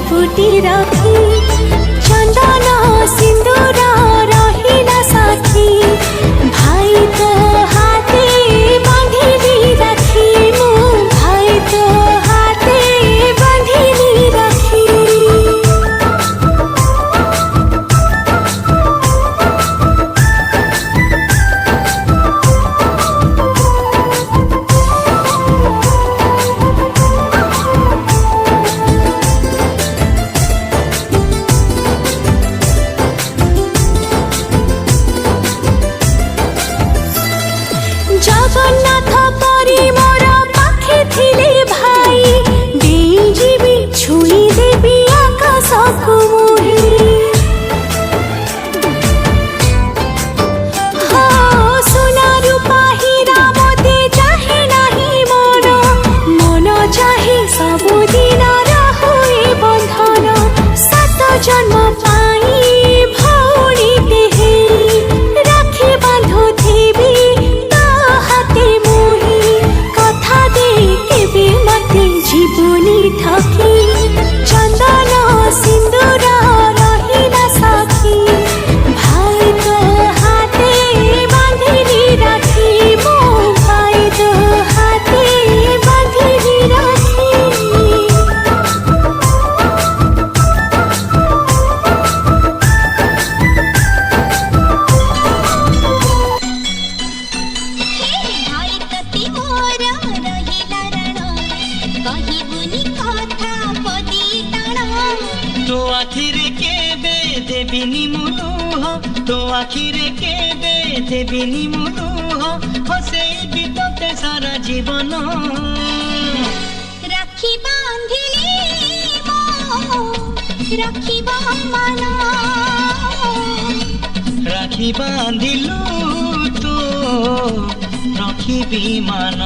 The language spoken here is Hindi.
फुटी रखी चंदन सिंदूर रहिला साथी भाई तो हाथे बांधिली राखी मु भाई तो हाथे बांधिली राखी। जगन्नाथ परी मोर पाखे थिले भाई देई जीवी छुई देवी आकाश को मुही हो सोना रूपा हीरा मोती चाहे नाही मोर मन चाहे सबु दिन रहुए बंधन सात जन्म पाई भौणी देहे राखी बांधु थेबी जीवनी थकी चंदन सिंदूर रहिला साथी भाई तो हाथे बांधिली राखी मो भाई तो हाथे बांधिली राखी। तो आखिरे केबे देबिनी मुलुह तो आखिरे केबे देबिनी मुलुह हसेबी तोते सारा जीवन राखी बांधिली राखी मान राखी बांधिलु तो रखिबी मान।